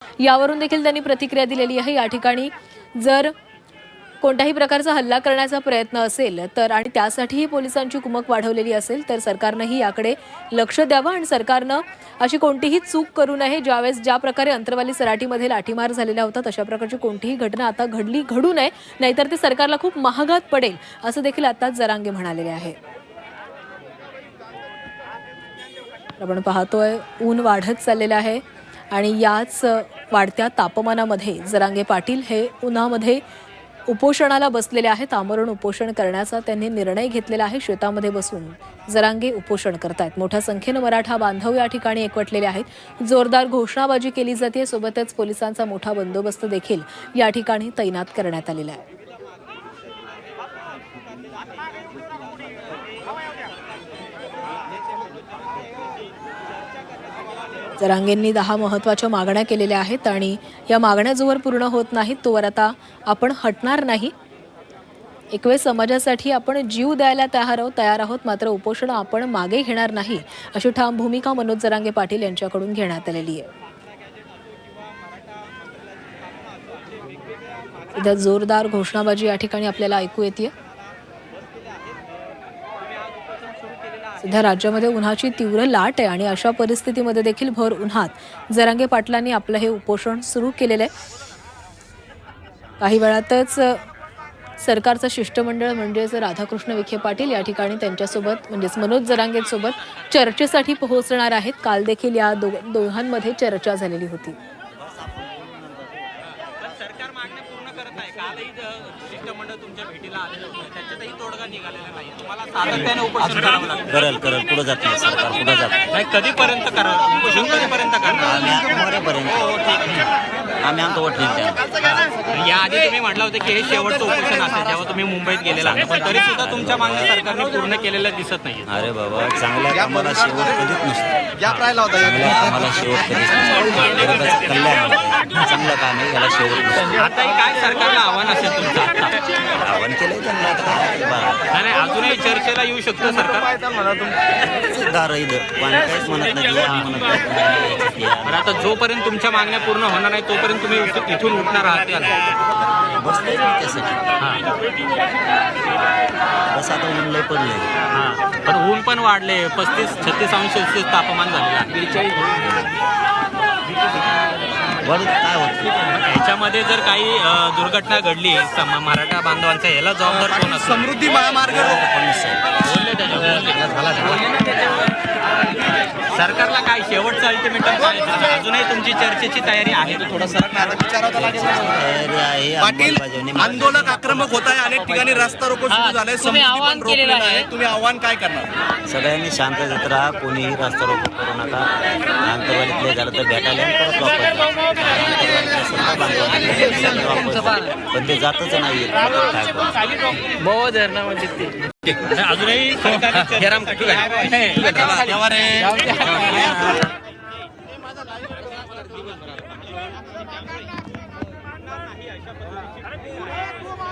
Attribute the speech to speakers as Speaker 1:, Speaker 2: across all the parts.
Speaker 1: यावरून देखील त्यांनी प्रतिक्रिया दिलेली आहे। या ठिकाणी जर कोणत्याही प्रकारचा हल्ला करण्याचा प्रयत्न असेल तर आणि त्यासाठीही पोलिसांची कुमक वाढवलेली असेल तर सरकारनेही याकडे लक्ष द्यावं आणि सरकारनं अशी कोणतीही चूक करू नये। ज्या प्रकारे अंतरवाली सराटीमध्ये लाठीमार झालेला होता तशा प्रकारची कोणतीही घटना आता घडू नये, नाहीतर ते सरकारला खूप महागात पडेल असं देखील आता जरांगे म्हणालेले आहे। आपण पाहतोय ऊन वाढत चाललेलं आहे आणि याच वाढत्या तापमानामध्ये जरांगे पाटील हे उन्हामध्ये उपोषणाला बसलेले आहेत। आमरण उपोषण करण्याचा त्यांनी निर्णय घेतलेला आहे। शेतामध्ये बसून जरांगे उपोषण करतायत। मोठ्या संख्येने मराठा बांधव या ठिकाणी एकवटलेले आहेत। जोरदार घोषणाबाजी केली जाते, सोबतच पोलिसांचा मोठा बंदोबस्त देखील या ठिकाणी तैनात करण्यात आलेला आहे। जरांगेंनी 10 महत्त्वाच्या मागण्या केलेल्या आहेत आणि या मागण्या जोवर पूर्ण होत नाहीत तोवर आता आपण हटणार नाही। एकवेळ समाजासाठी आपण जीव द्यायला तयार आहोत, मात्र उपोषण आपण मागे घेणार नाही अशी ठाम भूमिका मनोज जरांगे पाटील यांच्याकडून घेण्यात आलेली आहे। सध्या जोरदार घोषणाबाजी या ठिकाणी आपल्याला ऐकू येते। सध्या राज्यामध्ये उन्हाची तीव्र लाट आहे आणि अशा परिस्थितीमध्ये देखील भर उन्हात जरांगे पाटलांनी आपलं हे उपोषण सुरू केलेलं आहे। काही वेळातच सरकारचं शिष्टमंडळ म्हणजेच राधाकृष्ण विखे पाटील या ठिकाणी त्यांच्यासोबत म्हणजेच मनोज जरांगेंसोबत चर्चेसाठी पोहोचणार आहेत। काल देखील या दोघांमध्ये चर्चा झालेली होती।
Speaker 2: सरकार मागण्या पूर्ण करत आहे। कालही शिष्टमंडळ तुमच्या भेटीला आलेलं होतं, त्याच्यातही तोडगा निघालेला नाही। तुम्हाला सातत्याने उपोषण करावं लागेल।
Speaker 3: करेल पुढे जात नाही सरकार, पुढे जात
Speaker 2: नाही। कधीपर्यंत करा उपोषण? कधीपर्यंत करणार?
Speaker 3: आम्ही आमचं वोट देऊ।
Speaker 2: याआधी तुम्ही म्हटलं होतं की हे शेवटचं उपोषण असेल जेव्हा तुम्ही मुंबईत गेलेला, पण तरी सुद्धा तुमच्या मागण्या सरकारने पूर्ण केलेल्या दिसत नाही।
Speaker 3: अरे बाबा, चांगल्या कामाला शेवट कधीच नसतो। चांगल्या कामाला शेवट कधीच नसतो। कल्याण चांगलं काम आहे, याला शेवट नसतो।
Speaker 2: आताही काय सरकारला आव्हान असेल तुमचं?
Speaker 3: आव्हान केलंय त्यांना, आता काय
Speaker 2: नाही, अजूनही चर्चेला येऊ शकतं सरकार।
Speaker 3: दार इथं पण काहीच म्हणत नाही, म्हणत नाही।
Speaker 2: बरं, आता जोपर्यंत तुमच्या मागण्या पूर्ण होणार नाही तोपर्यंत तुम्ही इथून उठणार आहात
Speaker 3: बसले त्यासाठी। बस आता ऊन लय पडले,
Speaker 2: पण ऊन पण वाढले, 35-36 अंश सेल्सिअस तापमान झालेलं
Speaker 3: काय होत
Speaker 2: याच्यामध्ये जर काही दुर्घटना घडली मराठा बांधवांचा याला जबाबदार कोण असेल?
Speaker 4: समृद्धी महामार्ग
Speaker 2: सरकारला काय शेवटचं अल्टिमेटम काय? अजूनही तुमची चर्चेची तयारी आहे?
Speaker 4: पाटील, आंदोलक आक्रमक होत आहे, अनेक ठिकाणी रस्ता रोको सुरू झालाय, समृद्धी पण रोखलेला आहे। तुम्ही आव्हान काय करणार?
Speaker 3: सगळ्यांनी शांततेत राहा, कोणीही रस्ता रोको करू नका। अंतरवालीतले झालं तर भेटायला परत वापस, पण ते जातच नाही।
Speaker 2: अजूनही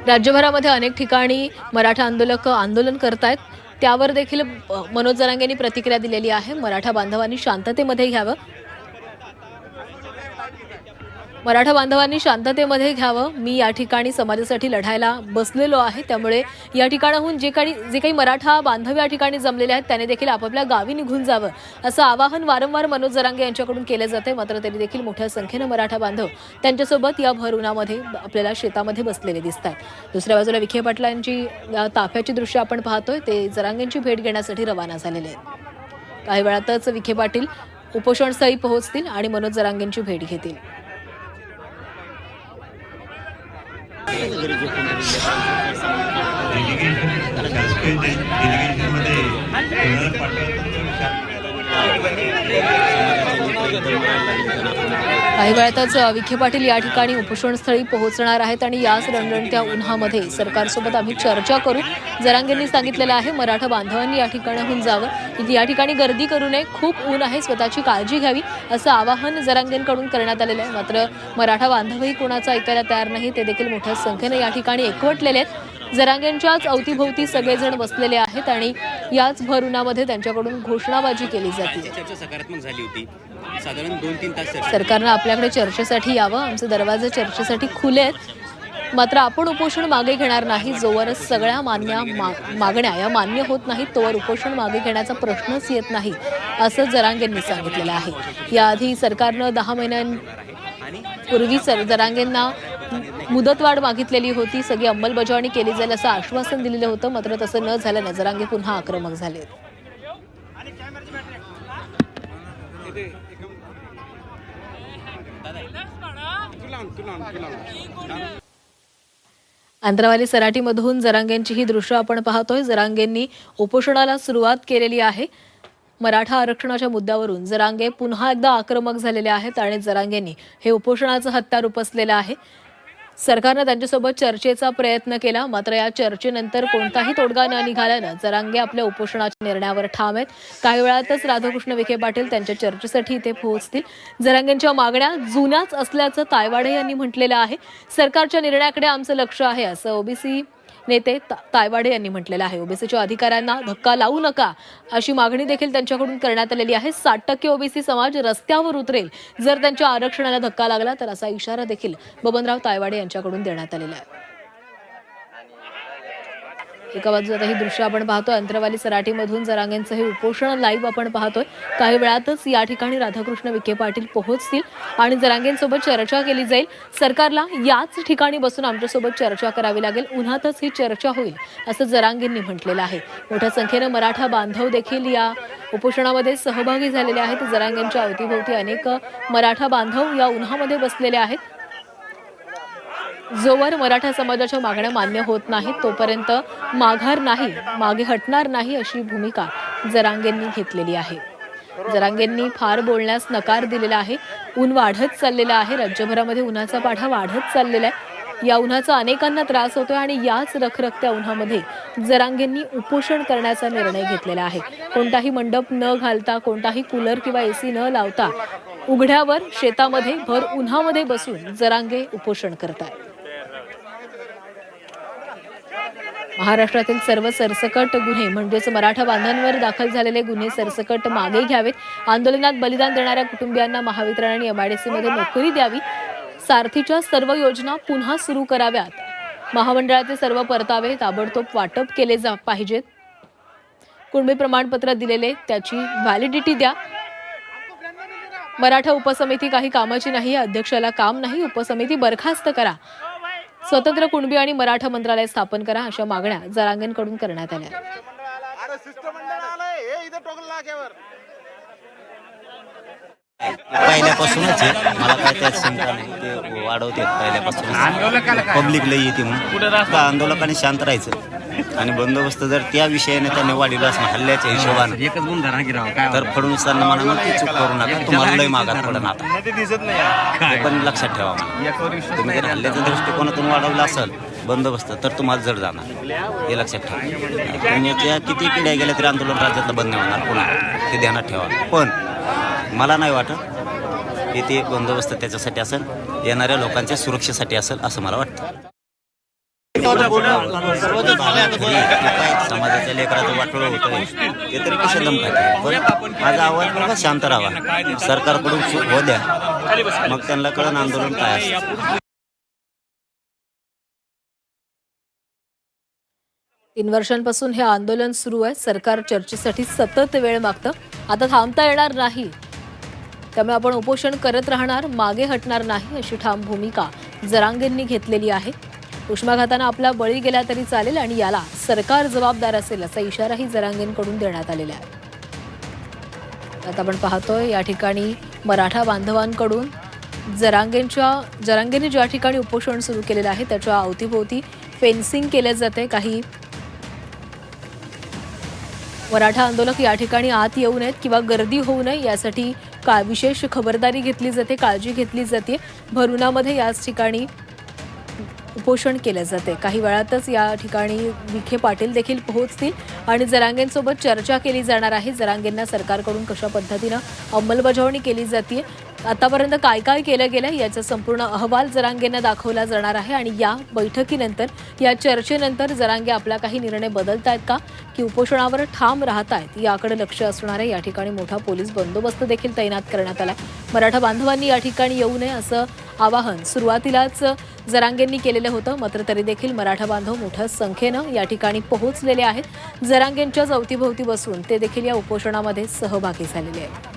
Speaker 1: राज्यभरामध्ये अनेक ठिकाणी मराठा आंदोलक आंदोलन करतायत, त्यावर देखील मनोज जरांगेंनी प्रतिक्रिया दिलेली आहे। मराठा बांधवांनी शांततेमध्ये घ्यावं, मराठा बांधवांनी शांततेमध्ये घ्यावं। मी या ठिकाणी समाजासाठी लढायला बसलेलो आहे, त्यामुळे या ठिकाणाहून जे काही मराठा बांधव या ठिकाणी जमलेले आहेत त्याने देखील आपापल्या गावी निघून जावं असं आवाहन वारंवार मनोज जरांगे यांच्याकडून केले जाते। मात्र तरी देखील मोठ्या संख्येने मराठा बांधव त्यांच्यासोबत या भर उन्हामध्ये आपल्याला शेतामध्ये बसलेले दिसत आहेत। दुसऱ्या बाजूला विखे पाटलांची ताफ्याची दृश्य आपण पाहतोय, ते जरांगेंची भेट घेण्यासाठी रवाना झालेले आहेत। काही वेळातच विखे पाटील उपोषणस्थळी पोहोचतील आणि मनोज जरांगेंची भेट घेतील। काही वेळातच विखे पाटील या ठिकाणी उपोषणस्थळी पोहोचणार आहेत आणि याच रणरणत्या उन्हामध्ये सरकारसोबत आम्ही चर्चा करू। जरांगेंनी सांगितलेलं आहे मराठा बांधवांनी या ठिकाणाहून जावं, या ठिकाणी गर्दी करू नये, खूप ऊन आहे, स्वतःची काळजी घ्यावी असं आवाहन जरांगेंकडून करण्यात आलेलं आहे। मात्र मराठा बांधवही कोणाचं ऐकायला तयार नाही, ते देखील मोठ्या संख्येने या ठिकाणी एकवटलेले आहेत। जरांगेंच्याच अवतीभोवती सगळेजण बसलेले आहेत आणि याच भर उन्हामध्ये त्यांच्याकडून घोषणाबाजी केली जाते.
Speaker 3: चर्चा सकारात्मक झाली होती. साधारण 2-3 तास
Speaker 1: सरकारनं आपल्याकडे चर्चेसाठी यावं, आमचे दरवाजे चर्चेसाठी खुले आहेत, मात्र आपण उपोषण मागे घेणार नाही. जोवर सगळ्या मागण्या या मान्य होत नाहीत तोवर उपोषण मागे घेण्याचा प्रश्नच येत नाही, असं जरांगेंनी सांगितलेलं आहे. याआधी सरकारनं 10 महिन्यांपूर्वी जरांगेंना मुदतवाढ मागितलेली होती, सगळी अंमलबजावणी केली जाईल असं आश्वासन दिलेलं होतं, मात्र तसं न झाल्यानं जरांगे पुन्हा आक्रमक झाले. आंध्रवाली सराटीमधून जरांगेंची ही दृश्य आपण पाहतोय. जरांगेंनी उपोषणाला सुरुवात केलेली आहे. मराठा आरक्षणाच्या मुद्द्यावरून जरांगे पुन्हा एकदा आक्रमक झालेले आहेत आणि जरांगेंनी हे उपोषणाचं हत्यार उपसलेलं आहे. सरकारनं त्यांच्यासोबत चर्चेचा प्रयत्न केला, मात्र या चर्चेनंतर कोणताही तोडगा न निघाल्यानं जरांगे आपल्या उपोषणाच्या निर्णयावर ठाम आहेत. काही वेळातच राधाकृष्ण विखे पाटील त्यांच्या चर्चेसाठी इथे पोहोचतील. जरांगेंच्या मागण्या जुन्याच असल्याचं तायवाडे यांनी म्हटलेलं आहे. सरकारच्या निर्णयाकडे आमचं लक्ष आहे असं ओबीसी नेते तायवाडे यांनी म्हटलेलं आहे. ओबीसीच्या अधिकाऱ्यांना धक्का लावू नका अशी मागणी देखील त्यांच्याकडून करण्यात आलेली आहे. 60% ओबीसी समाज रस्त्यावर उतरेल जर त्यांच्या आरक्षणाला धक्का लागला तर, असा इशारा देखील बबनराव तायवाडे यांच्याकडून देण्यात आलेला आहे. एका बाजूला आता ही दृश्य आपण पाहतोय. अंतरवाली सराटीमधून जरांगेंचं हे उपोषण लाईव्ह आपण पाहतोय. काही वेळातच या ठिकाणी राधाकृष्ण विखे पाटील पोहोचतील आणि जरांगेंसोबत चर्चा केली जाईल. सरकारला याच ठिकाणी बसून आमच्यासोबत चर्चा करावी लागेल, उन्हातच ही चर्चा होईल असं जरांगेंनी म्हटलेलं आहे. मोठ्या संख्येनं मराठा बांधव देखील या उपोषणामध्ये सहभागी झालेले आहेत. जरांगेंच्या अवतीभोवती अनेक मराठा बांधव या उन्हामध्ये बसलेले आहेत. जोवर मराठा समाजाच्या मागण्या मान्य होत नाहीत तोपर्यंत माघार नाही, मागे हटणार नाही अशी भूमिका जरांगेंनी घेतलेली आहे. जरांगेंनी फार बोलण्यास नकार दिलेला आहे. ऊन वाढत चाललेलं आहे. राज्यभरामध्ये उन्हाचा पाढा वाढत चाललेला आहे. या उन्हाचा अनेकांना त्रास होतोय आणि याच रखरखत्या उन्हामध्ये जरांगेंनी उपोषण करण्याचा निर्णय घेतलेला आहे. कोणताही मंडप न घालता, कोणताही कूलर किंवा एसी न लावता उघड्यावर शेतामध्ये भर उन्हामध्ये बसून जरांगे उपोषण करतायत. महाराष्ट्रातील सर्व सरसकट गुन्हे म्हणजेच मराठा बांधवांवर दाखल झालेले गुन्हे सरसकट मागे घ्यावेत. आंदोलनात बलिदान देणाऱ्या कुटुंबियांना महावितरण आणि एमआयडीसीमध्ये नोकरी द्यावी. सारथीच्या सर्व योजना पुन्हा सुरू कराव्यात. महामंडळाचे सर्व परतावे ताबडतोब वाटप केले पाहिजेत. कुणबी प्रमाणपत्र दिलेले त्याची व्हॅलिडिटी द्या. मराठा उपसमिती काही कामाची नाही, अध्यक्षाला काम नाही, उपसमिती बरखास्त करा. स्वतंत्र कुणबी आणि मराठा मंत्रालय स्थापन करा अशा मागण्या जरांगेंकडून करण्यात आल्या.
Speaker 3: पहिल्यापासूनच आहे, मला काय त्यात शंका नाही. ते वाढवतात पहिल्यापासून, पब्लिक लई येते म्हणून आंदोलकांनी शांत राहायचं आणि बंदोबस्त जर त्या विषयाने त्यांनी वाढीला असं हल्ल्याच्या हिशोबानं तर फडणवीसांना म्हणा की चूक करू नका, तुम्हाला लय मागात पडणार. आता ते पण लक्षात ठेवा. तुम्ही जर हल्ल्याच्या दृष्टिकोनातून वाढवला असेल बंदोबस्त तर तुम्हाला जड जाणार, हे लक्षात ठेवा. पुण्याच्या किती पिढ्या गेल्या तरी आंदोलन राज्यातलं बंद नाही होणार पुन्हा, ते ध्यानात ठेवा. पण मला नाही वाटत की ते बंदोबस्त त्याच्यासाठी असेल, येणाऱ्या लोकांच्या सुरक्षेसाठी असेल असं मला वाटतं. समाजाच्या लेकराचं वाटोळं होतं ते तरी कशा दमकात. पण माझा आवाज बघा, शांत राहा. सरकारकडून चूक होऊ द्या, मग त्यांना कळण आंदोलन काय असतं.
Speaker 1: 3 वर्षांपासून हे आंदोलन सुरू आहे. सरकार चर्चेसाठी सतत वेळ मागतं. आता थांबता येणार नाही, त्यामुळे आपण उपोषण करत राहणार, मागे हटणार नाही अशी ठाम भूमिका जरांगेंनी घेतलेली आहे. उष्माघातानं आपला बळी गेला तरी चालेल आणि याला सरकार जबाबदार असेल असा इशाराही जरांगेंकडून देण्यात आलेला आहे. आता आपण पाहतोय या ठिकाणी मराठा बांधवांकडून जरांगेंनी ज्या ठिकाणी उपोषण सुरू केलेलं आहे त्याच्या अवतीभोवती फेन्सिंग केले जाते. काही मराठा आंदोलक या ठिकाणी आत येऊ नयेत किंवा गर्दी होऊ नये यासाठी विशेष खबरदारी घेतली जाते, काळजी घेतली जाते. भरुणामध्ये याच ठिकाणी उपोषण केले जाते. काही वेळातच या ठिकाणी विखे पाटील देखील पोहोचतील आणि जरांगेंसोबत चर्चा केली जाणार आहे. जरांगेंना सरकारकडून कशा पद्धतीनं अंमलबजावणी केली जाते आतापर्यंत काय काय केलं गेलं याचा संपूर्ण अहवाल जरांगेंना दाखवला जाणार आहे आणि या बैठकीनंतर या चर्चेनंतर जरांगे आपला काही निर्णय बदलतायत का की उपोषणावर ठाम राहतायत याकडे लक्ष असणार आहे. या ठिकाणी मोठा पोलीस बंदोबस्त देखील तैनात करण्यात आलाय. मराठा बांधवांनी या ठिकाणी येऊ नये असं आवाहन सुरुवातीलाच जरांगेंनी केलेलं होतं, मात्र तरी देखील मराठा बांधव मोठ्या संख्येनं या ठिकाणी पोहोचलेले आहेत. जरांगेंच्या अवतीभोवती बसून ते देखील या उपोषणामध्ये सहभागी झालेले आहेत.